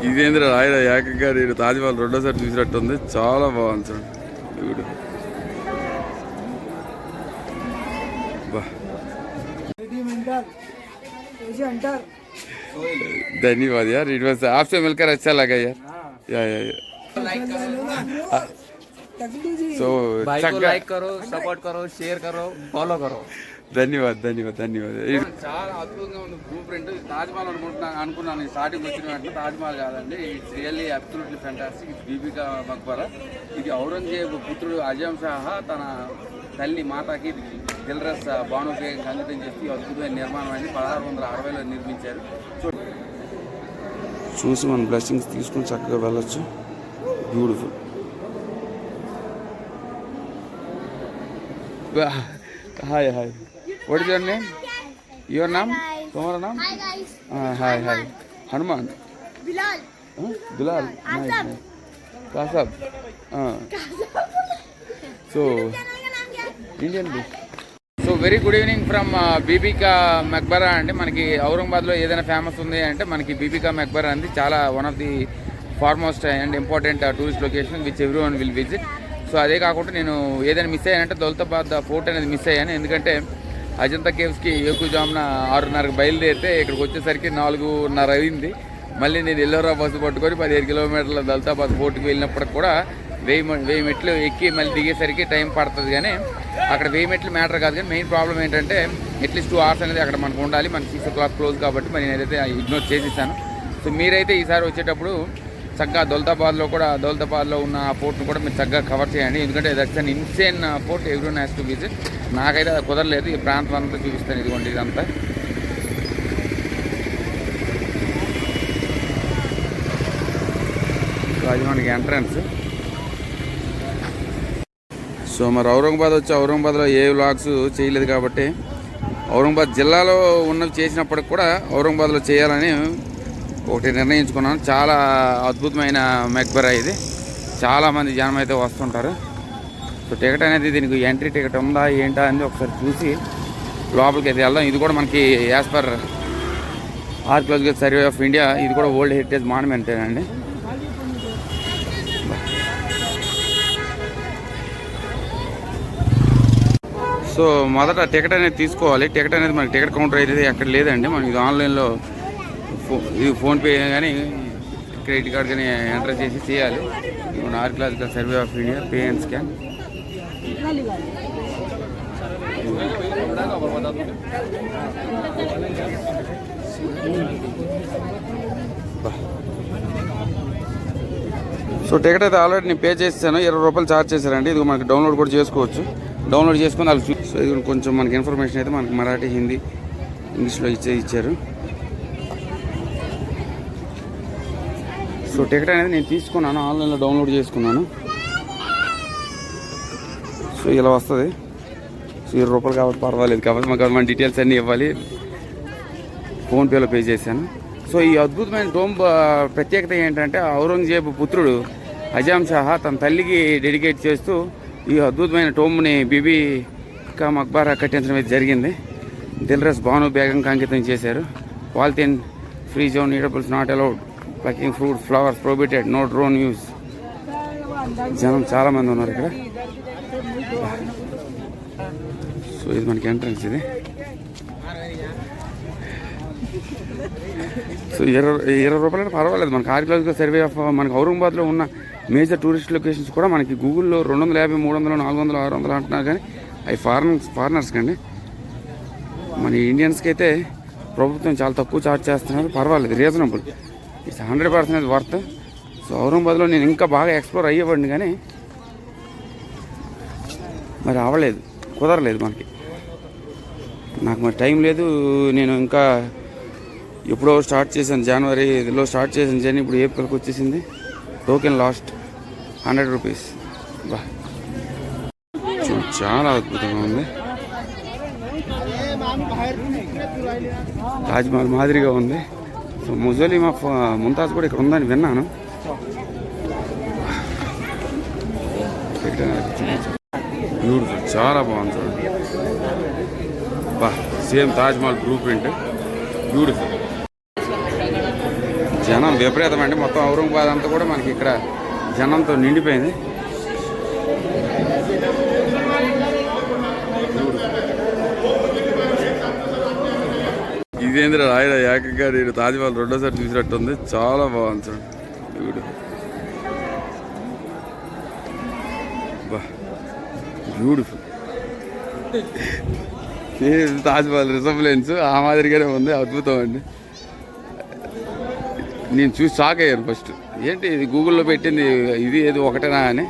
ఇదేంద్ర ఆయన ఏకంగా నేను తాజ్మహల్ రెండోసారి చూసినట్టుంది. చాలా బాగుంది చూడండి. ఇప్పుడు धन्यवाद यार. इट वॉज आपसे मिलकर अच्छा लगा यार. या सो भाई को लाइक करो, सपोर्ट करो, शेयर करो, फॉलो करो. ధన్యవాద్ ధన్యవాద్ ధన్యవాద్. చాలా అద్భుతంగా ఉంది బ్లూ ప్రింట్. తాజ్మహల్ అనుకున్నాను స్టార్టింగ్ వచ్చిన వెంటనే. తాజ్మహల్ కాదండి, ఇట్స్ రియల్లీ అబ్సల్యూట్లీ ఫ్యాంటాస్టిక్. ఇది బీబీకా మక్బరా. ఇది ఔరంగజేబు పుత్రుడు అజాం షాహా తన తల్లి మాతాకి దిల్రస్ బాను బేగంకి అంకితం చేసి అద్భుతమైన నిర్మాణం అయింది. 1660లో నిర్మించారు. చూసి మన బ్లెస్సింగ్స్ తీసుకుని చక్కగా వెళ్ళొచ్చు. Beautiful. Hi hi. What is your name? Your name? तुम्हारा नाम? Hi guys. Hi hi. Hanuman. Bilal. Bilal. Nice. Kasab. So Indian dish. So very good evening from Bibi ka Maqbara అండి. మనకి ఔరంగాబాద్లో ఏదైనా ఫేమస్ ఉంది అంటే మనకి బీబీకా మక్బరా అండి. చాలా one of the foremost and important tourist location which every one will visit. So అదే కాకుండా నేను ఏదైనా మిస్ అయ్యానంటే దౌలతాబాద్ ఫోర్ట్ అనేది మిస్ అయ్యాను. ఎందుకంటే అజంతా కేవ్స్కి ఎక్కువజామున 6:30కి బయలుదేరితే ఇక్కడికి వచ్చేసరికి 4:30 అయింది. మళ్ళీ నేను ఎల్లోరా బస్సు పట్టుకొని 15 కిలోమీటర్ల దౌలతాబాద్ ఫోర్ట్కి వెళ్ళినప్పటికి కూడా 1000 మెట్లు ఎక్కి మళ్ళీ దిగేసరికి టైం పడుతుంది. కానీ అక్కడ 1000 మెట్లు మ్యాటర్ కాదు. కానీ మెయిన్ ప్రాబ్లం ఏంటంటే అట్లీస్ట్ 2 hours అనేది అక్కడ మనకు ఉండాలి. మనకి 6 o'clock క్లోజ్ కాబట్టి మరి నేనైతే ఇగ్నోర్ చేసేసాను. సో మీరైతే ఈసారి వచ్చేటప్పుడు చక్కగా దౌలతాబాద్లో ఉన్న పోర్ట్ను కూడా మీరు చక్కగా కవర్ చేయండి. ఎందుకంటే that's an insane port. Everyone has to visit. నాకైతే అది కుదరలేదు. ఈ ప్రాంతం అంతా చూపిస్తాను. ఇదిగోండి ఇదంతా. అది మనకి ఎంట్రన్స్. సో మరి ఔరంగాబాద్లో ఏ వ్లాగ్స్ చేయలేదు కాబట్టి ఔరంగాబాద్ జిల్లాలో ఉన్నవి చేసినప్పటికి కూడా ఔరంగాబాద్లో చేయాలని ఒకటి నిర్ణయించుకున్నాను. చాలా అద్భుతమైన మక్బరా ఇది. చాలామంది జనం అయితే వస్తుంటారు. సో టికెట్ అనేది దీనికి ఎంట్రీ టికెట్ ఉందా ఏంటా అని ఒకసారి చూసి లోపలికి అయితే వెళ్దాం. ఇది కూడా మనకి as per archaeological survey of India ఇది కూడా వరల్డ్ హెరిటేజ్ మాన్యుమెంట్ అండి. సో మొదట టికెట్ అనేది తీసుకోవాలి. టికెట్ అనేది మనకి టికెట్ కౌంటర్ అయితే ఎక్కడ లేదండి. మనం ఇది ఆన్లైన్లో ఇది ఫోన్పే కానీ క్రెడిట్ కార్డ్ కానీ ఎంటర్ చేసి చేయాలి. మన archaeological survey of India pay and scan. So ticket అయితే ఆల్రెడీ నేను పే చేసాను. 20 రూపాయలు ఛార్జ్ చేశారండి. ఇది మనకి డౌన్లోడ్ కూడా చేసుకోవచ్చు. డౌన్లోడ్ చేసుకుని వాళ్ళు సో ఇది కొంచెం మనకి ఇన్ఫర్మేషన్ అయితే మనకి మరాఠీ, హిందీ, ఇంగ్లీష్లో ఇచ్చారు. సో టికెట్ అనేది నేను తీసుకున్నాను. ఆన్లైన్లో డౌన్లోడ్ చేసుకున్నాను. సో ఇలా వస్తుంది. సో 20 రూపాయలు కాబట్టి పర్వాలేదు. కాబట్టి మాకు మన డీటెయిల్స్ అన్నీ ఇవ్వాలి. ఫోన్పేలో పే చేశాను. సో ఈ అద్భుతమైన టోంబ్ ప్రత్యేకత ఏంటంటే ఔరంగజేబు పుత్రుడు అజాం షాహా తన తల్లికి డెడికేట్ చేస్తూ ఈ అద్భుతమైన టోంబ్ని బీబీకా మక్బరా కట్టించడం అయితే జరిగింది. దిల్రస్ బాను బేగంకి అంకితం చేశారు. Polythene free zone, eatables not allowed, packing fruits, flowers prohibited, no drone use. జనం చాలామంది ఉన్నారు ఇక్కడ. సో ఇది మనకి ఎంట్రన్స్. ఇది సో 20 రూపాయలు అంటే పర్వాలేదు. మనకి ఆర్కియాలజికల్ సర్వే ఆఫ్ మనకి ఔరంగాబాద్లో ఉన్న మేజర్ టూరిస్ట్ లొకేషన్స్ కూడా మనకి గూగుల్లో 250, 300, 400, 600 అంటున్నారు. కానీ అవి ఫారినర్స్కి అండి. మన ఇండియన్స్కి అయితే ప్రభుత్వం చాలా తక్కువ ఛార్జ్ చేస్తున్నారు. పర్వాలేదు, రీజనబుల్. It's 100% worth. సో ఔరంగాబాద్లో నేను ఇంకా బాగా ఎక్స్ప్లోర్ అయ్యేవాడిని కానీ మరి అవ్వలేదు, కుదరలేదు మనకి. నాకు మరి టైం లేదు. నేను ఇంకా ఎప్పుడో స్టార్ట్ చేశాను, జనవరిలో స్టార్ట్ చేసిన జర్నీ ఇప్పుడు ఏప్రిల్కి వచ్చేసింది. Token last 100 rupees. బా చాలా అద్భుతంగా ఉంది. తాజ్మహల్ మాదిరిగా ఉంది. సో ముజలిం ఆఫ్ ముంతాజ్ కూడా ఇక్కడ ఉందని విన్నాను. బ్యూటిఫుల్, చాలా బాగుంది చూడండి. బా same Taj Mahal blue print, beautiful. జనం విపరీతం అండి. మొత్తం ఔరంగాబాద్ అంతా కూడా మనకి ఇక్కడ జనంతో నిండిపోయింది. ఇదేంద్ర రాయన ఏకంగా నేను తాజ్మహల్ రెండోసారి చూసినట్టుంది. చాలా బాగుంది చూడండి. బ్యూటిఫుల్. తాజ్మహల్ రిసెంబ్లెన్స్ ఆ మాదిరిగానే ఉంది. అద్భుతం అండి. నేను చూసి షాక్ అయ్యాను ఫస్ట్. ఏంటి ఇది గూగుల్లో పెట్టింది ఇది ఏది ఒకటేనా అని.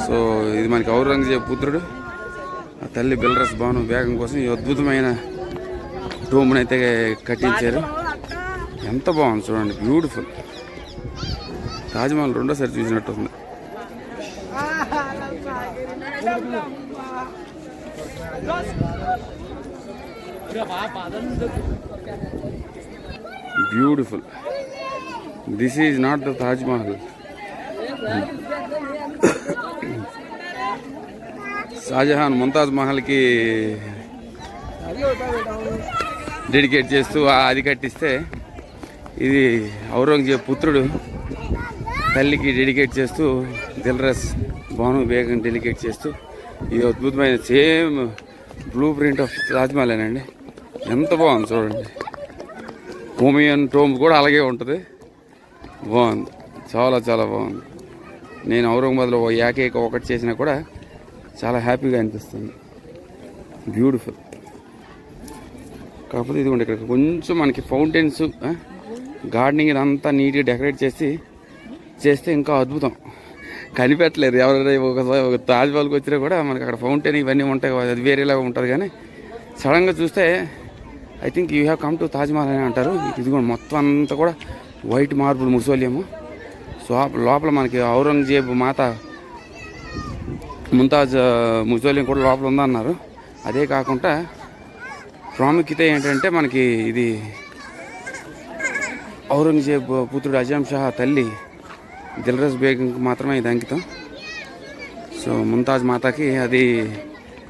సో ఇది మనకి ఔరంగజేబు పుత్రుడు ఆ తల్లి బిల్రస్ బాను బేగం కోసం ఈ అద్భుతమైన టోమ్ని అయితే కట్టించారు. ఎంత బాగుంది చూడండి. బ్యూటిఫుల్. తాజ్మహల్ రెండోసారి చూసినట్టు ఉంది. Beautiful. This is not the Taj Mahal. Shah Jahan Mumtaz మహల్కి డెడికేట్ చేస్తూ అది కట్టిస్తే ఇది ఔరంగజేబు పుత్రుడు తల్లికి డెడికేట్ చేస్తూ దిల్రస్ బాను బేగం డెడికేట్ చేస్తూ ఇది అద్భుతమైన same blue print of Taj Mahal అండి. ఎంత బాగుంది చూడండి. హోమియన్ టోమ్ కూడా అలాగే ఉంటుంది. బాగుంది. చాలా చాలా బాగుంది. నేను ఔరంగాబాద్లో ఏకైక ఒకటి చేసినా కూడా చాలా హ్యాపీగా అనిపిస్తుంది. బ్యూటిఫుల్. కాకపోతే ఇదిగోండి ఇక్కడ కొంచెం మనకి ఫౌంటైన్స్ గార్డెనింగ్ ఇదంతా నీట్గా డెకరేట్ చేస్తే ఇంకా అద్భుతం. కనిపెట్టలేదు ఎవరైనా ఒక తాజ్మహల్కి వచ్చినా కూడా మనకి అక్కడ ఫౌంటైన్ ఇవన్నీ ఉంటాయి. అది వేరేలాగా ఉంటుంది. కానీ సడన్గా చూస్తే I think you have come to Taj Mahal అని అంటారు. ఇదిగోండి మొత్తం అంతా కూడా వైట్ మార్బుల్ ముసోలియము. సో లోపల మనకి ఔరంగజేబు మాత ముంతాజ్ ముసోలియం కూడా లోపల ఉందన్నారు. అదే కాకుండా ప్రాముఖ్యత ఏంటంటే మనకి ఇది ఔరంగజేబు పుత్రుడు అజాం షా తల్లి దిల్రస్ బేగంకి మాత్రమే ఇది అంకితం. సో ముంతాజ్ మాతకి అది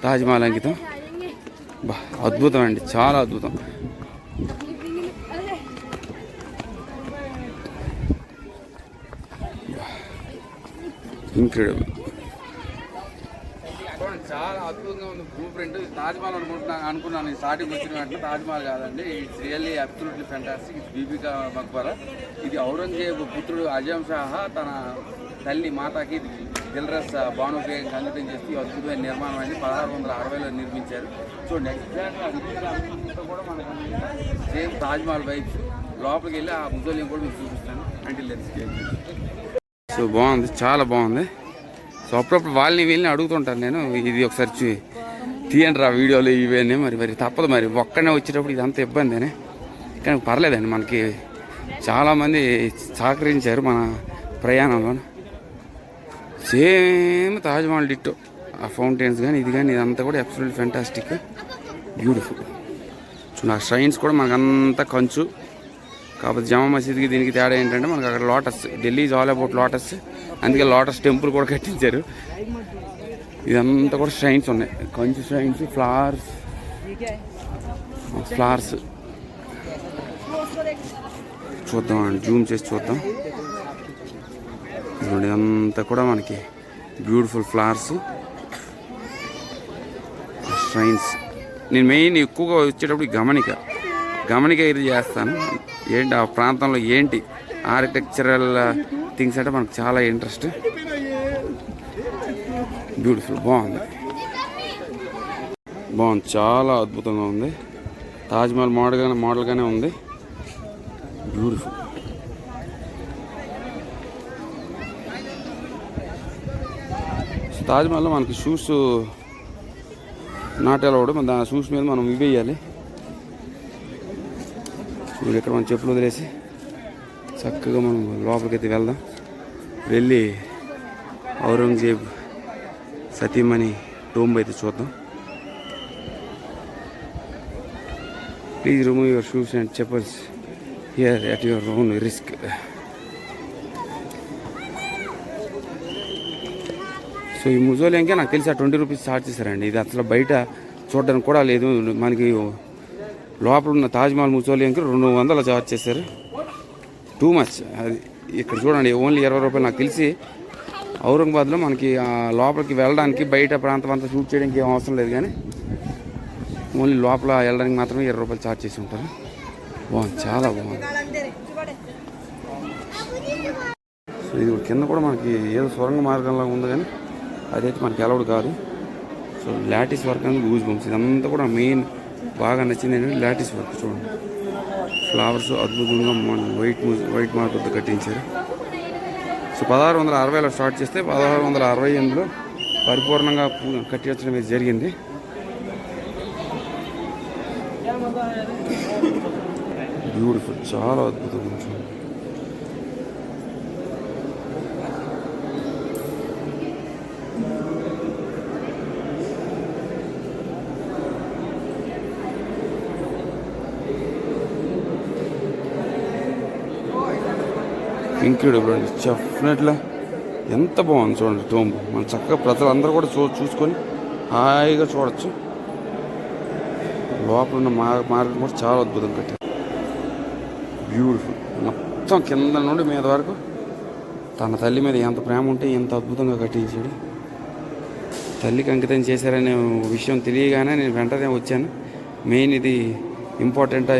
తాజ్మహల్ అంకితం. అద్భుతం అండి. చాలా అద్భుతం. ఇంక్రెడిబుల్. చాలా అద్భుతంగా ఉంది బ్లూ ప్రింట్. తాజ్మహల్ అనుకున్నాను స్టార్టింగ్ వచ్చిన వెంటనే. తాజ్మహల్ కాదండి. It's really absolutely fantastic. It's Bibi ka Maqbara. ఇది ఔరంగజేబు పుత్రుడు అజాం షాహా తన తల్లి మాతాకి దిల్రస్ బాను బేగంకి అంకితం చేసి అద్భుతమైన నిర్మాణం అయింది. 1660లో నిర్మించారు. చూడండి ఎగ్జాక్ట్గా అంతా కూడా మనకు సేమ్ తాజ్మహల్ వైబ్స్. లోపలికి వెళ్ళి ఆ ముజోలియం కూడా మీకు చూపిస్తాను. సో బాగుంది. చాలా బాగుంది. సో అప్పుడప్పుడు వాళ్ళని వీళ్ళని అడుగుతుంటాను నేను, ఇది ఒకసారి తీయండి రా వీడియోలు ఇవన్నీ. మరి తప్పదు. మరి ఒక్కడనే వచ్చేటప్పుడు ఇదంతా ఇబ్బంది అని. కానీ పర్లేదండి. మనకి చాలామంది సహకరించారు మన ప్రయాణంలో. Same Taj Mahal ditto. ఆ ఫౌంటైన్స్ కానీ ఇది కానీ ఇదంతా కూడా అబ్సల్యూట్లీ ఫ్యాంటాస్టిక్. బ్యూటిఫుల్. చూడండి ఆ షైన్స్ కూడా మనకంతా కంచు. కాకపోతే జామా మసీద్కి దీనికి తేడా ఏంటంటే మనకు అక్కడ lotus. Delhi is all about lotus. అందుకే లోటస్ టెంపుల్ కూడా కట్టించారు. ఇదంతా కూడా షైన్స్ ఉన్నాయి. కంచు షైన్స్, ఫ్లవర్స్ చూద్దాం అండి. జూమ్ చేసి చూద్దాం. ఇదంతా కూడా మనకి బ్యూటిఫుల్ ఫ్లవర్స్, షైన్స్. నేను మెయిన్ ఎక్కువగా వచ్చేటప్పుడు గమనిక ఇది చేస్తాను. ఏంటి ఆ ప్రాంతంలో ఏంటి ఆర్కిటెక్చరల్ థింగ్స్ అంటే మనకు చాలా ఇంట్రెస్ట్. బ్యూటిఫుల్. బాగుంది. చాలా అద్భుతంగా ఉంది. తాజ్మహల్ మోడల్గానే ఉంది. బ్యూటిఫుల్. తాజ్మహల్లో మనకి షూస్ నాట్ అలౌడ్. మన దాని షూస్ మీద మనం ఇవి వేయాలి. ఇక్కడ మనం చెప్పులు వదిలేసి చక్కగా మనం లోపలికైతే వెళ్దాం. వెళ్ళి ఔరంగజేబ్ సతీమణి టోంబ్ అయితే చూద్దాం. Please remove your shoes and chappals here at your own risk. So ఈ ముజోలియంకే నాకు తెలిసి 20 రూపీస్ ఛార్జ్ చేశారండి. ఇది అసలు బయట చూడడానికి కూడా లేదు. మనకి లోపల ఉన్న తాజ్మహల్ ముసోలియంకి 200 చార్జ్ చేశారు. Too much. అది ఇక్కడ చూడండి ఓన్లీ 20 రూపాయలు. నాకు తెలిసి ఔరంగాబాద్లో మనకి లోపలికి వెళ్ళడానికి బయట ప్రాంతం అంతా షూట్ చేయడానికి ఏం అవసరం లేదు, కానీ ఓన్లీ లోపల వెళ్ళడానికి మాత్రమే 20 రూపాయలు ఛార్జ్ చేసి ఉంటారు. బాగుంది, చాలా బాగుంది. సో ఇది కింద కూడా మనకి ఏదో సొరంగ మార్గంలా ఉంది, కానీ అదైతే మనకి అలౌడ్ కాదు. సో లాటిస్ వర్క్ అనేది గూజ్ బంప్స్. ఇదంతా కూడా మెయిన్ బాగా నచ్చింది ఏంటంటే లాటిస్ వర్క్. చూడండి ఫ్లవర్స్ అద్భుతంగా వైట్ మార్బుల్తో కట్టించారు. సో 1660లో స్టార్ట్ చేస్తే 1668లో పరిపూర్ణంగా కట్టించడం అనేది జరిగింది. బ్యూటిఫుల్, చాలా అద్భుతంగా చూడండి. ఇంక్రెడిబుల్ అండి, డెఫినెట్గా ఎంత బాగుంది చూడండి టోంబ్. మన చక్కగా ప్రజలందరూ కూడా చూసుకొని హాయిగా చూడొచ్చు. లోపల ఉన్న మార్గం కూడా చాలా అద్భుతంగా కట్టారు. బ్యూటిఫుల్. మొత్తం కింద నుండి మీద వరకు తన తల్లి మీద ఎంత ప్రేమ ఉంటే ఎంత అద్భుతంగా కట్టించాడు. తల్లికి అంకితం చేశారనే విషయం తెలియగానే నేను వెంటనే వచ్చాను. మెయిన్ ఇది ఇంపార్టెంట్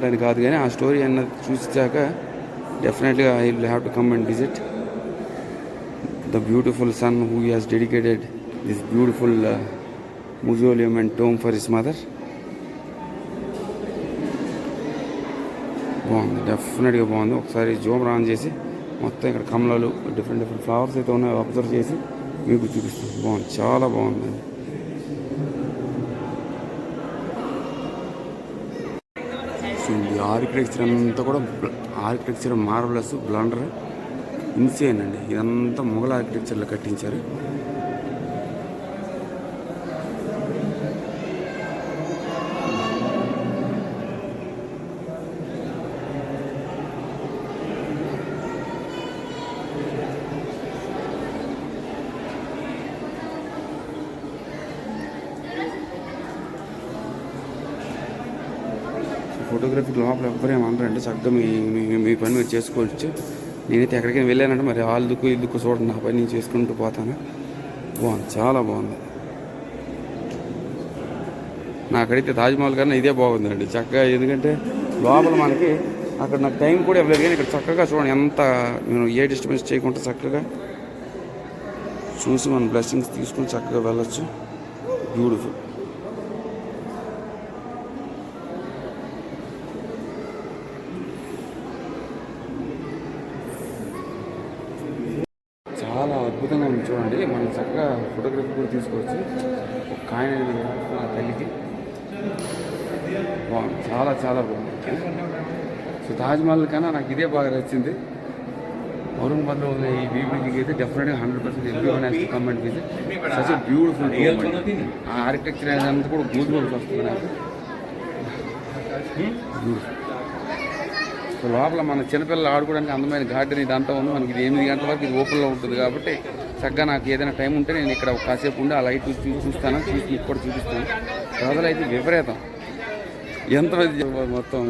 అని కాదు, కానీ ఆ స్టోరీ అన్నది చూసాక డెఫినెట్గా I will have to come and visit the beautiful son who has dedicated this beautiful mausoleum and tomb for his mother. బాగుంది, డెఫినెట్గా బాగుంది. ఒకసారి జూమ్ ఆన్ చేసి మొత్తం ఇక్కడ కమలాలు డిఫరెంట్ ఫ్లవర్స్ అయితే ఉన్నాయో అబ్జర్వ్ చేసి మీకు చూపిస్తాను. బాగుంది, చాలా బాగుందండి. ఈ ఆర్కిటెక్చర్ అంతా కూడా ఆర్కిటెక్చర్ మార్వలస్, బ్లండర్, ఇన్సేన్ అండి. ఇదంతా మొఘల్ ఆర్కిటెక్చర్లో కట్టించారు. ఫోటోగ్రఫీ లోపల ఎవ్వరేం అనరండి, చక్కగా మీ పని మీరు చేసుకోవచ్చు. నేనైతే ఎక్కడికైనా వెళ్ళానంటే మరి వాళ్ళ దుక్కు ఈ దుక్కు చూడండి, నా పని నేను చేసుకుంటూ పోతాను. బాగుంది, చాలా బాగుంది. నాకైతే తాజ్మహల్ కన్నా ఇదే బాగుందండి చక్కగా. ఎందుకంటే లోపల మనకి అక్కడ నాకు టైం కూడా ఇవ్వలేదు, కానీ ఇక్కడ చక్కగా చూడండి ఎంత నేను ఏ డిస్టర్బెన్స్ చేయకుండా చక్కగా చూసి మన బ్లెస్సింగ్స్ తీసుకుని చక్కగా వెళ్ళొచ్చు. బ్యూటిఫుల్. చాలా అద్భుతంగా ఉంది చూడండి. మనం చక్కగా ఫోటోగ్రఫీ కూడా తీసుకోవచ్చు. ఒక కాయిన్ అనేది వేస్తున్న తల్లికి. బాగుంది, చాలా చాలా బాగుంది. సో తాజ్మహల్ కన్నా నాకు ఇదే బాగా నచ్చింది. ఔరంగాబాద్లో ఉన్న ఈ బీబీకి అయితే డెఫినెట్గా 100% everyone has to come and visit. Such a beautiful tome. ఆ ఆర్కిటెక్చర్ అనేది కూడా గూజ్ బంప్స్ వస్తుంది నాకు. బ్యూటిఫుల్. సో లోపల మన చిన్నపిల్లలు ఆడుకోవడానికి అందమైన గార్డెన్ ఇదంతా ఉంది. మనకి ఇది 8 గంటల వరకు ఇది ఓపెన్లో ఉంటుంది కాబట్టి చక్కగా నాకు ఏదైనా టైం ఉంటే నేను ఇక్కడ కాసేపు ఉండి ఆ లైట్ చూస్తాను, చూసి మీకు కూడా చూపిస్తాను. ప్రజలు అయితే విపరీతం, ఎంతమంది మొత్తం.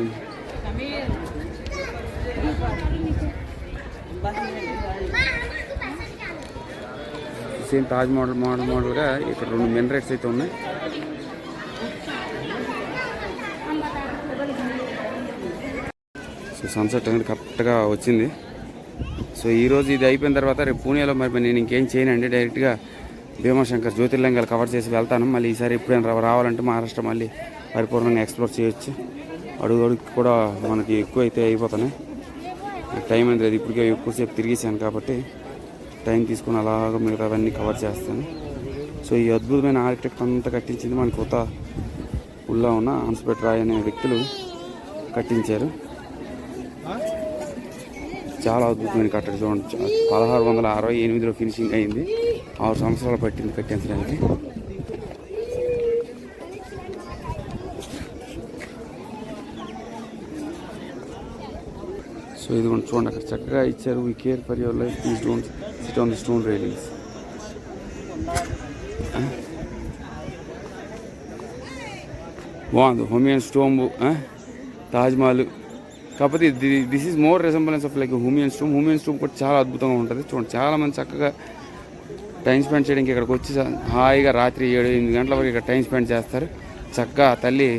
సేమ్ తాజ్ మోడల్గా ఇక్కడ 2 మినరేట్స్ అయితే ఉన్నాయి. సో సన్సెట్ అనేది కరెక్ట్గా వచ్చింది. సో ఈరోజు ఇది అయిపోయిన తర్వాత రేపు పూణేలో మరి నేను ఇంకేం చేయనండి, డైరెక్ట్గా భీమాశంకర్ జ్యోతిర్లింగాలు కవర్ చేసి వెళ్తాను. మళ్ళీ ఈసారి ఎప్పుడైనా రావాలంటే మహారాష్ట్ర మళ్ళీ పరిపూర్ణంగా ఎక్స్ప్లోర్ చేయొచ్చు. అడుగుకి కూడా మనకి ఎక్కువ అయితే అయిపోతాయి. టైం అనేది లేదు, ఇప్పటికే ఎక్కువసేపు తిరిగేసాను కాబట్టి టైం తీసుకుని అలాగా మిగతావన్నీ కవర్ చేస్తాను. సో ఈ అద్భుతమైన ఆర్కిటెక్ట్ అంతా కట్టించింది మన కొత్త ఊళ్ళో ఉన్న హన్స్పేట్ రాయ్ అనే వ్యక్తులు కట్టించారు. చాలా అద్భుతమైన కట్టడం చూడండి. 1668లో ఫినిషింగ్ అయింది. 6 సంవత్సరాలు పట్టింది కట్టించడానికి. సో ఇది చూడండి, అక్కడ చక్కగా ఇచ్చారు. We care for your life, please don't sit on the stone railings. బాగుంది. హుమాయూన్ స్టోమ్, తాజ్మహల్. కాకపోతే this is more resemblance of like Humayun స్టోమ్ కూడా చాలా అద్భుతంగా ఉంటుంది. చూడండి, చాలామంది చక్కగా టైం స్పెండ్ చేయడానికి ఇక్కడికి వచ్చి హాయిగా రాత్రి 7-8 గంటల వరకు ఇక్కడ టైం స్పెండ్ చేస్తారు. చక్కగా తల్లి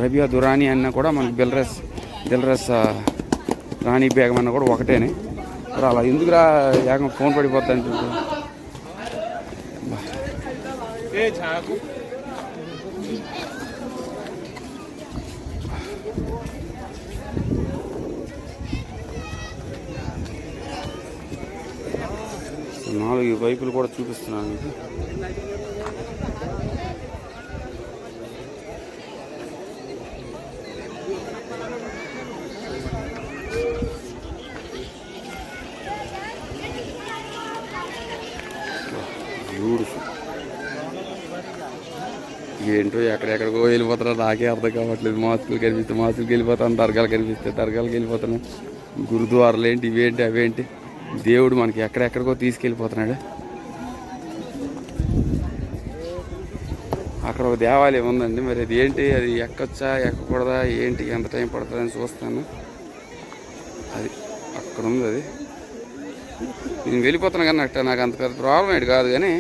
రబియా దురానీ అన్న కూడా మనకి దిల్రస్ రాణి బేగం అన్న కూడా ఒకటేనే. మరి అలా ఎందుకురా ఏకంగా ఫోన్ పడిపోతాను చూడు. నాలుగు వైపులు కూడా చూపిస్తున్నాను మీకు. బ్యూటిఫుల్. ఏంటో ఎక్కడెక్కడికో వెళ్ళిపోతున్నా నాకే అర్థం కావట్లేదు. మాస్కులు కనిపిస్తే మాస్కులకి వెళ్ళిపోతాను, దర్గాలు కనిపిస్తే దర్గాలకు వెళ్ళిపోతున్నాను, గురుద్వారాలు ఏంటి ఇవేంటి అవేంటి. దేవుడు మనకి ఎక్కడెక్కడికో తీసుకెళ్ళిపోతున్నాడు. అక్కడ ఒక దేవాలయం ఉందండి, మరి అది ఏంటి, అది ఎక్కొచ్చా ఎక్కకూడదా ఏంటి, ఎంత టైం పడుతుందని చూస్తాను. అది అక్కడ ఉంది. అది నేను వెళ్ళిపోతాను కానీ నాకు అంత పెద్ద ప్రాబ్లం ఏంటి కాదు. కానీ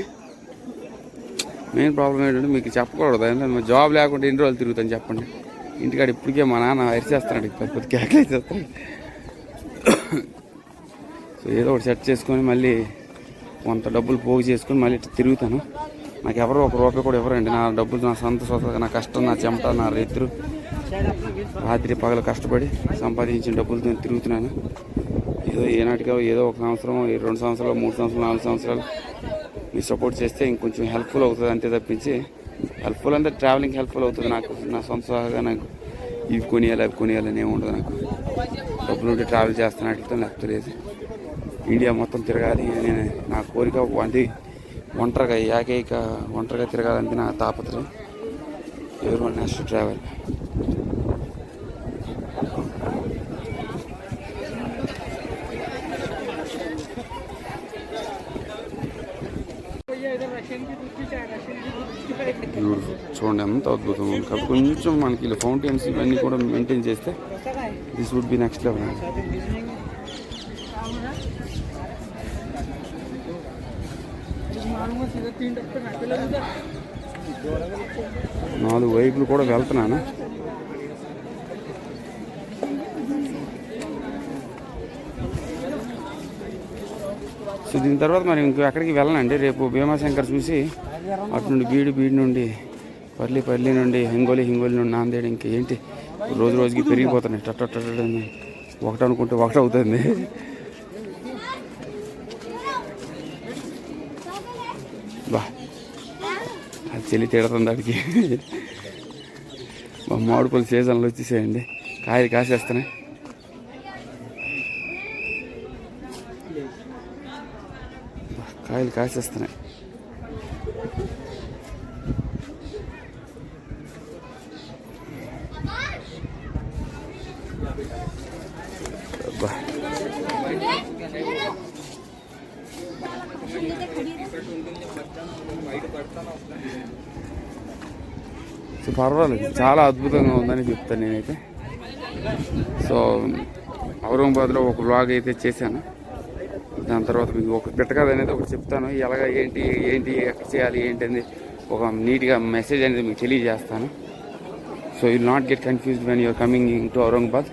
మెయిన్ ప్రాబ్లం ఏంటంటే మీకు చెప్పకూడదు. ఎందుకంటే జాబ్ లేకుండా ఎన్ని రోజులు తిరుగుతాను చెప్పండి. ఇంటికాడ ఇప్పటికే మా నాన్న అరిచేస్తున్నాడు, పెద్ద కేకలు వేసేస్తాడు. సో ఏదో ఒకటి సెట్ చేసుకొని మళ్ళీ కొంత డబ్బులు పోగు చేసుకొని మళ్ళీ తిరుగుతాను. నాకు ఎవరో ఒక రూపాయి కూడా ఇవ్వరండి. నా డబ్బులు నా సొంత స్వతగా, నా కష్టం, నా చెమట, నా రైతులు రాత్రి పగలు కష్టపడి సంపాదించిన డబ్బులతో తిరుగుతున్నాను. ఏదో ఏనాటికో ఏదో 1 సంవత్సరం, 2 సంవత్సరాలు, 3 సంవత్సరాలు, 4 సంవత్సరాలు మీరు సపోర్ట్ చేస్తే ఇంకొంచెం హెల్ప్ఫుల్ అవుతుంది అంతే తప్పించి, హెల్ప్ఫుల్ అంటే ట్రావెలింగ్ హెల్ప్ఫుల్ అవుతుంది నాకు. నా సొంత సహాగా నాకు ఇవి కొనియాలి అవి కొనియాలని ఏమి ఉండదు. నాకు డబ్బులు ఉంటే ట్రావెల్ చేస్తున్నట్లయితే లేకపోతే లేదు. ఇండియా మొత్తం తిరగాలి అని నా కోరిక. అది ఒంటరిగా తిరగాలంటే నా తాపత్రయం. ఎవరి నెక్స్ట్ ట్రావెల్. చూడండి ఎంత అద్భుతం. కాబట్టి కొంచెం మనకి ఇలా ఫౌంటైన్స్ ఇవన్నీ కూడా మెయింటైన్ చేస్తే this would be next level. నాలుగు వైపులు కూడా వెళ్తున్నాను. సో దీని తర్వాత మరి ఇంకో ఎక్కడికి వెళ్ళనండి. రేపు భీమాశంకర్ చూసి అటు నుండి బీడి నుండి పల్లి నుండి హింగోలి నుండి నాందేడ్. ఇంకేంటి రోజు రోజుకి పెరిగిపోతున్నాయి. ఒకటి అనుకుంటే ఒకటి అవుతుంది. బా అది చెల్లి తిడుతుంది దానికి. మామిడిపల్లి సీజన్లో వచ్చేసేయండి, కాయలు కాసేస్తున్నాయి. కాయలు కాసేస్తున్నాయి. సో పర్వాలేదు, చాలా అద్భుతంగా ఉందని చెప్తాను నేనైతే. సో ఔరంగాబాద్లో ఒక వ్లాగ్ అయితే చేశాను. దాని తర్వాత మీకు ఒక పెట్టకథ అనేది ఒకటి చెప్తాను. ఎలాగ ఏంటి ఎక్కడ చేయాలి ఏంటనేది ఒక నీట్గా మెసేజ్ అనేది మీకు తెలియజేస్తాను. So you will not get confused when you're coming into Aurangabad.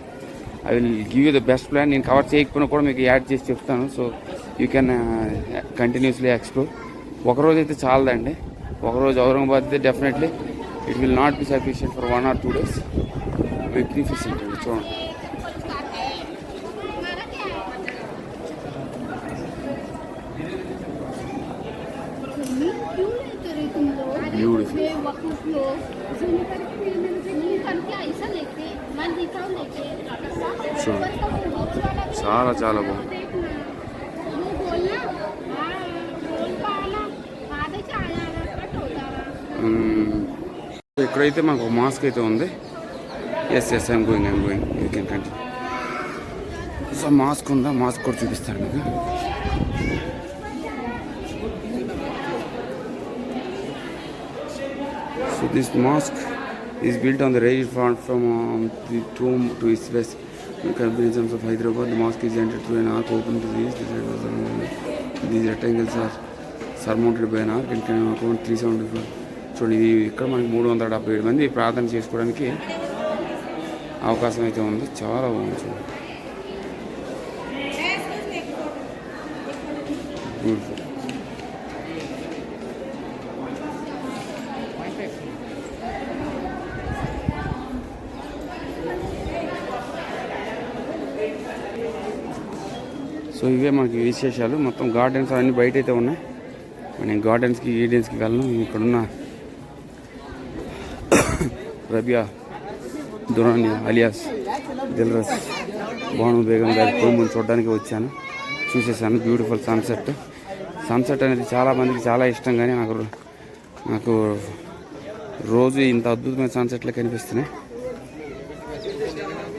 I will give you the best plan. నేను కవర్ చేయకపోయినా కూడా మీకు యాడ్ చేసి చెప్తాను. So you can continuously explore. ఒకరోజు అయితే చాలదండి. ఒకరోజు ఔరంగాబాద్ అయితే definitely it will not be sufficient for 1 or 2 days. Magnificent అండి చూడండి. బ్యూటిఫుల్. చాలా చాలా బాగుంది. ఇక్కడైతే మాకు మాస్క్ అయితే ఉంది. Yes I'm going you can continue. So mask ఉందా, మాస్క్ కూడా చూపిస్తాను మీకు. So this mask is built on the raised front from the tomb to its west. In combinations of Hyderabad, the mosque is entered through an arc open to the east. These rectangles are surmounted by an arc and can account 374. చూడండి, ఇది ఇక్కడ మనకి 377 మంది ప్రార్థన చేసుకోవడానికి అవకాశం అయితే ఉంది. చాలా బాగుంది చూడండి, బ్యూటిఫుల్. సో ఇవే మనకి విశేషాలు. మొత్తం గార్డెన్స్ అన్నీ బయట అయితే ఉన్నాయి. నేను గార్డెన్స్కి ఈడెన్స్కి వెళ్ళను. ఇక్కడున్న రబియా దురాని అలియాస్ దిల్రస్ బాను బేగం గారి కొమ్ముని చూడడానికి వచ్చాను, చూసేసాను. Beautiful sunset. సన్సెట్ అనేది చాలా మందికి చాలా ఇష్టం, కానీ నాకు రోజు ఇంత అద్భుతమైన సన్సెట్లే కనిపిస్తున్నాయి.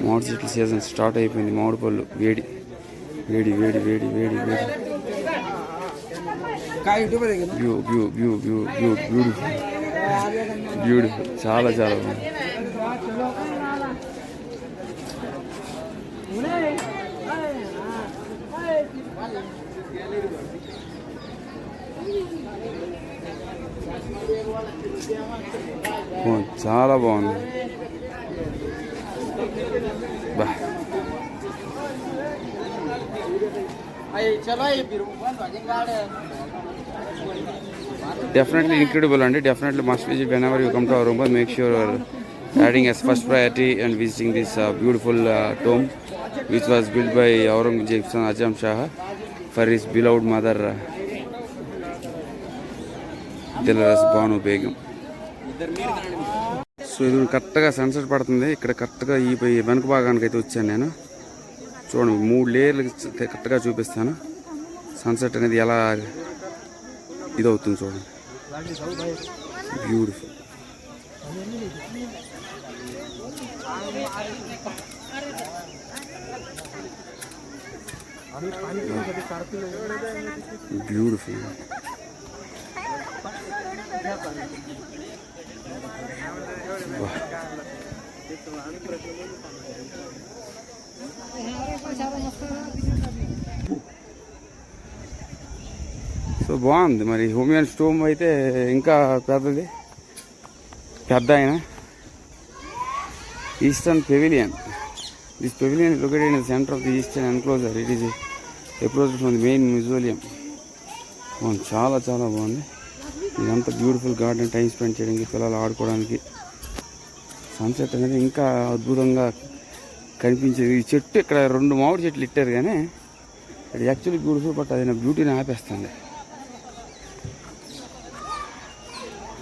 మామిడి చెట్ల సీజన్ స్టార్ట్ అయిపోయింది. మామిడి పళ్ళు వేడి వేడి వేడి వేడి వేడి వేడి. బ్యూటిఫుల్ బ్యూటిఫుల్, చాలా చాలా బాగుంది. చాలా బాగుంది. బా definitely incredible and definitely must visit whenever you come to Aurangabad. Make sure you are adding as first priority and visiting this beautiful tomb which was built by Aurangzeb's son Azam Shah for his beloved mother Dilras Banu Begum. So ఇది కరెక్ట్గా sunset పడుతుంది. ఇక్కడ కరెక్ట్గా ఈ వెనుక భాగానికి అయితే వచ్చాను నేను. చూడండి, 3 లేయర్లు కరెక్ట్గా చూపిస్తాను. సన్సెట్ అనేది ఎలా ఇదవుతుంది చూడండి, బ్యూటిఫుల్. బ్యూటిఫుల్. సో బాగుంది. మరి హుమాయూన్ స్టోమ్ అయితే ఇంకా పెద్ద అయిన eastern pavilion. This pavilion is located in the center of the eastern enclosure. It is approached from the main mausoleum. చాలా చాలా బాగుంది. ఇదంతా బ్యూటిఫుల్ గార్డెన్, టైం స్పెండ్ చేయడానికి, పిల్లలు ఆడుకోవడానికి. సన్సెట్ అనేది ఇంకా అద్భుతంగా కనిపించేది. ఈ చెట్టు ఇక్కడ 2 మామిడి చెట్లు ఇట్టారు, కానీ అది యాక్చువల్లీ బ్యూటిఫుల్, బట్ అది నా బ్యూటీని ఆపేస్తుంది.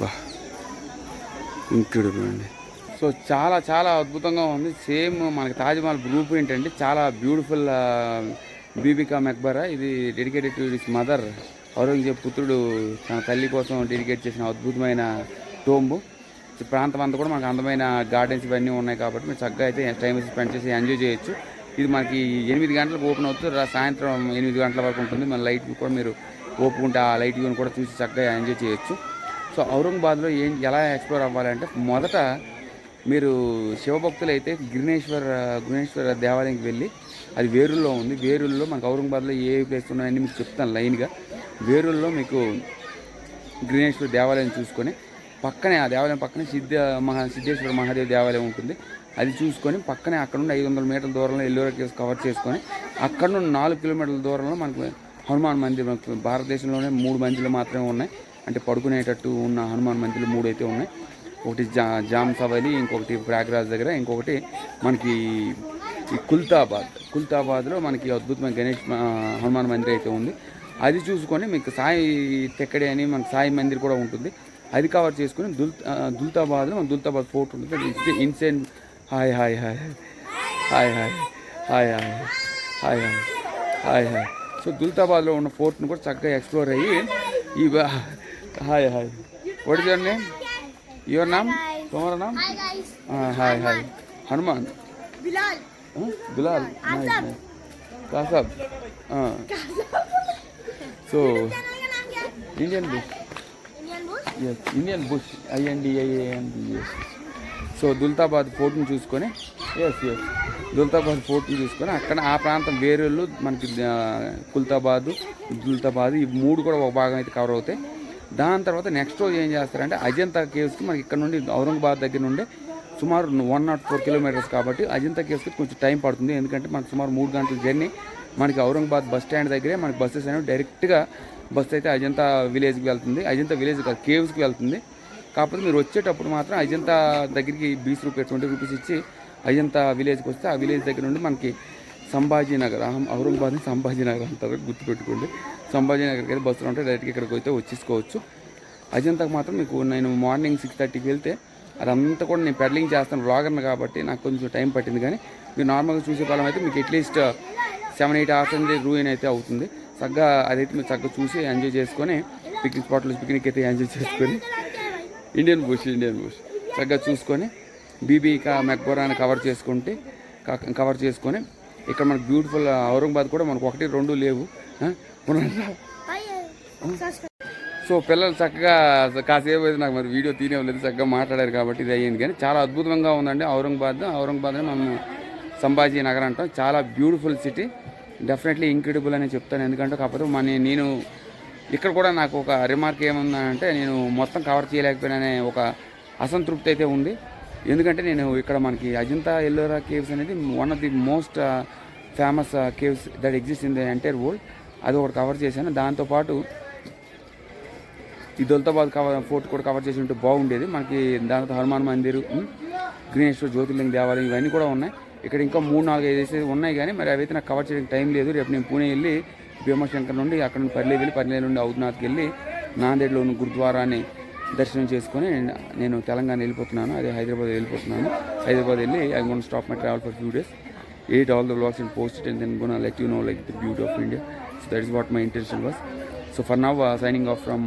బా ఇంక్రెడిబుల్ అండి. సో చాలా చాలా అద్భుతంగా ఉంది. సేమ్ మనకి తాజ్మహల్ బ్లూ ప్రింట్ అండి. చాలా బ్యూటిఫుల్ బీబికా మక్బరా. ఇది dedicated to his mother. Aurangzeb పుత్రుడు తన తల్లి కోసం డెడికేట్ చేసిన అద్భుతమైన టోంబు. ఈ ప్రాంతం అంతా కూడా మనకు అందమైన గార్డెన్స్ ఇవన్నీ ఉన్నాయి, కాబట్టి మీరు చక్కగా అయితే టైం స్పెండ్ చేసి ఎంజాయ్ చేయొచ్చు. ఇది మనకి 8 గంటలకు ఓపెన్ అవుతుంది, సాయంత్రం 8 గంటల వరకు ఉంటుంది. మన లైట్ కూడా మీరు ఓపుకుంటే ఆ లైట్ వ్యూని కూడా చూసి చక్కగా ఎంజాయ్ చేయొచ్చు. సో ఔరంగాబాద్లో ఎలా ఎక్స్ప్లోర్ అవ్వాలంటే, మొదట మీరు శివభక్తులు అయితే గుణేశ్వర దేవాలయంకి వెళ్ళి, అది వేరుల్లో ఉంది. వేరుల్లో మనకు ఔరంగాబాద్లో ఏ ప్లేస్ ఉన్నాయని మీకు చెప్తాను లైన్గా. వేరుల్లో మీకు గుణేశ్వర దేవాలయం చూసుకొని, పక్కనే ఆ దేవాలయం పక్కనే సిద్ధేశ్వర మహాదేవ్ దేవాలయం ఉంటుంది. అది చూసుకొని పక్కనే అక్కడ నుండి 500 మీటర్ల దూరంలో ఎల్లోరా కేవ్స్ కవర్ చేసుకొని, అక్కడ నుండి 4 కిలోమీటర్ల దూరంలో మనకు హనుమాన్ మందిర్. మనకు భారతదేశంలోనే 3 మందిర్లు మాత్రమే ఉన్నాయి, అంటే పడుకునేటట్టు ఉన్న హనుమాన్ మందిర్లు 3 అయితే ఉన్నాయి. ఒకటి జామ్ సవలి, ఇంకొకటి ప్రయాగ్రాజ్ దగ్గర, ఇంకొకటి మనకి ఈ కుల్తాబాద్లో మనకి అద్భుతమైన హనుమాన్ మందిర్ అయితే ఉంది. అది చూసుకొని మీకు సాయి తెక్కడి అని మనకి సాయి మందిర్ కూడా ఉంటుంది. అది కవర్ చేసుకుని దుల్తాబాద్లో మన దుల్తాబాద్ ఫోర్ట్ ఉంటుంది. అది ancient. Hi hi hi hi hi hi hi hi hi hi hi. So దుల్తాబాద్లో ఉన్న ఫోర్ట్ని కూడా చక్కగా ఎక్స్ప్లోర్ అయ్యి hi hi. What is your name? Your నామ్? తుమారా నామ్? Hi hi. Hanuman Bilal. Kasab. So Indian bush. Yes, Indian bush. INDIANBUSH. So Daulatabad ఫోర్ట్ని చూసుకొని దుల్తాబాద్ ఫోర్ట్ని చూసుకొని అక్కడ ఆ ప్రాంతం వేరేళ్ళు మనకి దుల్తాబాద్ ఈ 3 కూడా ఒక భాగం అయితే కవర్ అవుతాయి. దాని తర్వాత నెక్స్ట్ రోజు ఏం చేస్తారంటే అజంతా కేవ్స్కి మనకి ఇక్కడ నుండి ఔరంగాబాద్ దగ్గర నుండి సుమారు 104 కిలోమీటర్స్ కాబట్టి అజంతా కేవ్స్కి కొంచెం టైం పడుతుంది. ఎందుకంటే మనకు సుమారు 3 గంటల జర్నీ. మనకి ఔరంగాబాద్ బస్ స్టాండ్ దగ్గరే మనకి బస్సెస్ అనేవి డైరెక్ట్గా బస్సు అయితే అజంతా విలేజ్కి వెళ్తుంది. అజంతా విలేజ్ కేవ్స్కి వెళ్తుంది. కాకపోతే మీరు వచ్చేటప్పుడు మాత్రం అజంతా దగ్గరికి 20 రూపీస్ 20 రూపీస్ ఇచ్చి అజంతా విలేజ్కి వస్తే ఆ విలేజ్ దగ్గర నుండి మనకి సంభాజీనగర్, ఔరంగాబాద్ని సంభాజీనగర్ అంటారు, గుర్తుపెట్టుకోండి. సంభాజీనగర్కి అయితే బస్సులు ఉంటే డైరెక్ట్గా ఇక్కడికి అయితే వచ్చేసుకోవచ్చు. అజంతాకు మాత్రం మీకు నేను మార్నింగ్ 6:30కి వెళ్తే అదంతా కూడా నేను పెడలింగ్ చేస్తాను, వ్లాగర్ని కాబట్టి నాకు కొంచెం టైం పట్టింది. కానీ మీరు నార్మల్గా చూసే కాలం అయితే మీకు అట్లీస్ట్ 7-8 అవర్స్ అనేది రూయిన్ అయితే అవుతుంది. చక్కగా అదైతే మీరు చక్కగా చూసి ఎంజాయ్ చేసుకొని పిక్నిక్ స్పాట్లో పిక్నిక్ అయితే ఎంజాయ్ చేసుకొని ఇండియన్ బుష్ చక్కగా చూసుకొని బీబీకా మక్బరాని కవర్ చేసుకొని ఇక్కడ మనకు బ్యూటిఫుల్ ఔరంగాబాద్ కూడా మనకు 1-2 లేవు. సో పిల్లలు చక్కగా కాసేపు అయితే నాకు మరి వీడియో తీయలేదు, చక్కగా మాట్లాడారు కాబట్టి ఇది అయ్యింది. కానీ చాలా అద్భుతంగా ఉందండి ఔరంగాబాద్ని మనం సంభాజీ నగర్ అంటాం. చాలా బ్యూటిఫుల్ సిటీ, డెఫినెట్లీ ఇంక్రెడిబుల్ అని చెప్తాను. ఎందుకంటే కాకపోతే నేను ఇక్కడ కూడా నాకు ఒక రిమార్క్ ఏముందంటే నేను మొత్తం కవర్ చేయలేకపోయినా ఒక అసంతృప్తి అయితే ఉంది. ఎందుకంటే నేను ఇక్కడ మనకి అజంతా ఎల్లోరా కేవ్స్ అనేది one of the most famous caves that exist in the entire world, అది ఒకటి కవర్ చేశాను. దాంతోపాటు ఈ దౌలతాబాద్ ఫోర్ట్ కూడా కవర్ చేసి ఉంటే బాగుండేది. మనకి దాంతో హనుమాన్ మందిర్, గ్రీనేశ్వర జ్యోతిర్లింగ దేవాలయం ఇవన్నీ కూడా ఉన్నాయి. ఇక్కడ ఇంకా 3-4-5 ఉన్నాయి. కానీ మరి అవైతే నాకు కవర్ చేయడానికి టైం లేదు. రేపు నేను పూణే వెళ్ళి భీమాశంకర్ నుండి అక్కడ నుండి పర్లే నుండి ఔద్నాథ్కి వెళ్ళి నాందేడ్లో ఉన్న గురుద్వారాన్ని దర్శనం చేసుకొని నేను తెలంగాణ వెళ్ళిపోతున్నాను. అదే హైదరాబాద్ వెళ్ళిపోతున్నాను. హైదరాబాద్ వెళ్ళి I gonna stop my travel for few days, edit all the vlogs and post it and then gonna let you know like the beauty of India. So that is what my intention was. So for now signing off from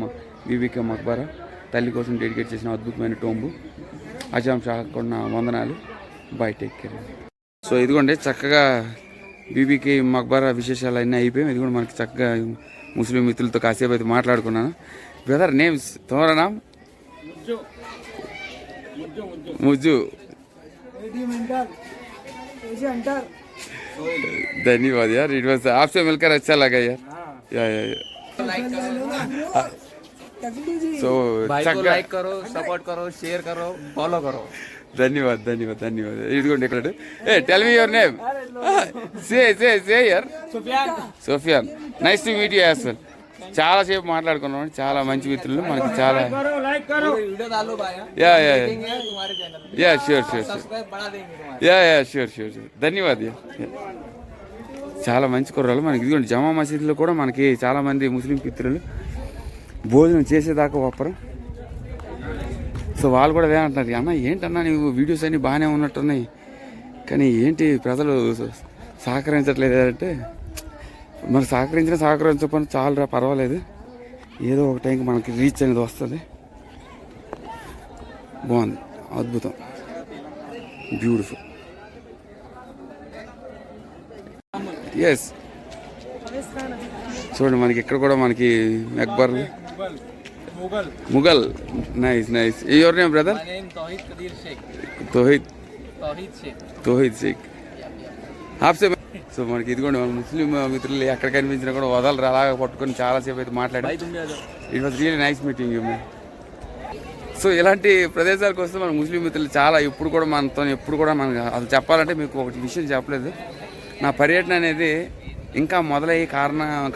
Bibi ke Maqbara, తల్లి కోసం dedicate చేసిన అద్భుతమైన టోంబు. అజాం షా కొన్న వందనాలు. By, take care. So ఇదిగోండి చక్కగా BBK Maqbara విశేషాలు అన్నీ అయిపోయాయి. ఇది కూడా మనకి చక్కగా ముస్లిం మిత్రులతో కాసేపు అయితే మాట్లాడుకున్నాను. బ్రదర్ నేమ్స్ తోరా నామ్? मुझू धन्यवाद यार, इट वाज आपसे मिलकर अच्छा लगा यार. या सो लाइक करो, सपोर्ट करो, शेयर करो, फॉलो करो. धन्यवाद इदिगोंడి ఇక్కడ. Tell me your name. Say యార్. Sofiyan. Nice to meet you as well. చాలా సేపు మాట్లాడుకున్నాం, చాలా మంచి మిత్రులు మనకి. చాలా షూర్ ధన్యవాద్. చాలా మంచి కుర్రాలు మనకి. ఇదిగోండి జమా మసీదులో కూడా మనకి చాలా మంది ముస్లిం మిత్రులు భోజనం చేసేదాకా ఒప్పరు. సో వాళ్ళు కూడా ఏమంటున్నారు, అన్న ఏంటన్నా నువ్వు వీడియోస్ అన్నీ బాగానే ఉన్నట్టున్నాయి కానీ ఏంటి ప్రజలు సహకరించట్లేదు అంటే, మరి సహకరించకపోయినా చాలురా, పర్వాలేదు, ఏదో ఒక టైంకి మనకి రీచ్ అనేది వస్తుంది. బాగుంది, అద్భుతం, బ్యూటిఫుల్. ఎస్ చూడండి మనకి ఇక్కడ కూడా మనకి Akbar Mughal. Nice. Your name brother? Tohid Sheikh. ఆప్సే. సో మనకి ఇదిగోండి మన ముస్లిం మిత్రులు ఎక్కడ కనిపించినా కూడా వదలరు, అలాగా పట్టుకొని చాలాసేపు అయితే మాట్లాడారు. It was really nice meeting you. So ఇలాంటి ప్రదేశాలకు వస్తే మన ముస్లిం మిత్రులు చాలా ఎప్పుడు కూడా మనకు అసలు చెప్పాలంటే మీకు ఒకటి విషయం చెప్పలేదు. నా పర్యటన అనేది ఇంకా మొదలయ్యే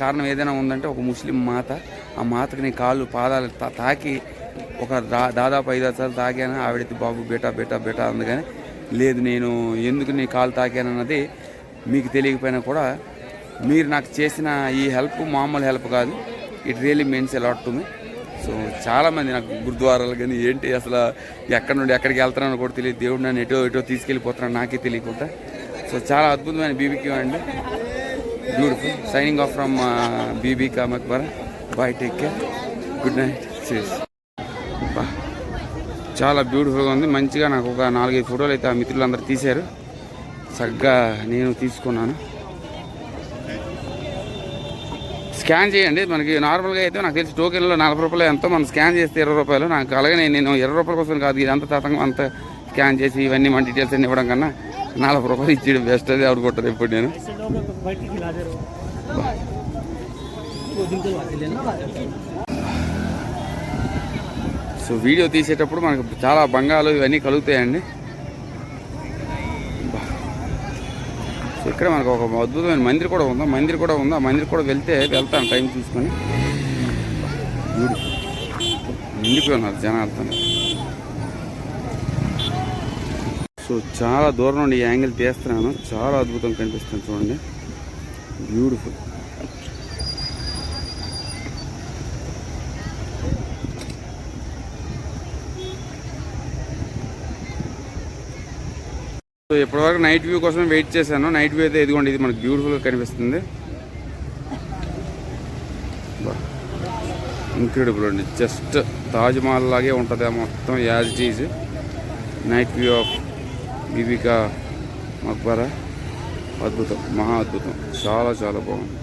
కారణం ఏదైనా ఉందంటే ఒక ముస్లిం మాత. ఆ మాతకి నీ పాదాలు తాకి ఒక దాదాపు 5-6 సార్లు తాకాను. ఆవిడైతే బాబు బేటా అంది. కానీ లేదు, నేను ఎందుకు నీ కాలు తాకానన్నది మీకు తెలియకపోయినా కూడా మీరు నాకు చేసిన ఈ హెల్ప్ మామూలు హెల్ప్ కాదు. It really means a lot to me. So చాలామంది నాకు గురుద్వారాలు కానీ ఏంటి అసలు ఎక్కడి నుండి ఎక్కడికి వెళ్తున్నానో కూడా తెలియదు, దేవుడు నన్ను ఎటో తీసుకెళ్ళిపోతున్నాను నాకే తెలియకుండా. సో చాలా అద్భుతమైన బీబీక్యూ అండి, beautiful. Signing off from Bibi ka Maqbara. Bye, take care, good night, చేస్. చాలా బ్యూటిఫుల్గా ఉంది. మంచిగా నాకు ఒక 4-5 ఫోటోలు అయితే ఆ మిత్రులందరూ తీశారు. చక్కగా నేను తీసుకున్నాను. స్కాన్ చేయండి. మనకి నార్మల్గా అయితే నాకు తెలిసి టోకెన్లో 40 రూపాయలు ఎంతో, మనం స్కాన్ చేస్తే 20 రూపాయలు. నాకు అలాగే నేను 20 రూపాయల కోసం కాదు, ఇదంతా అంత స్కాన్ చేసి ఇవన్నీ మన డీటెయిల్స్ అన్ని ఇవ్వడం కన్నా 40 రూపాయలు ఇచ్చేయడం బెస్ట్. అది ఎవరు కొట్టారు ఎప్పుడు నేను. సో వీడియో తీసేటప్పుడు మనకు చాలా బంగాలు ఇవన్నీ కలుగుతాయండి. సో ఇక్కడ మనకు ఒక అద్భుతమైన మందిర్ కూడా ఉంది. ఆ మందిర్ కూడా వెళ్తాను టైం చూసుకొని. నిండిపోయి ఉన్నారు జనాలతో. సో చాలా దూరం నుండి ఈ యాంగిల్ తీస్తున్నాను. చాలా అద్భుతం కనిపిస్తుంది చూడండి. బ్యూటిఫుల్. సో ఇప్పటివరకు నైట్ వ్యూ కోసం వెయిట్ చేశాను. నైట్ వ్యూ అయితే ఇదిగోండి, ఇది మనకు బ్యూటిఫుల్గా కనిపిస్తుంది. ఇంక్రెడిబుల్ అండి. జస్ట్ తాజ్మహల్ లాగే ఉంటుంది మొత్తం as it is. Night view of Bibi ka Maqbara అద్భుతం, మహా అద్భుతం. చాలా చాలా బాగుంది.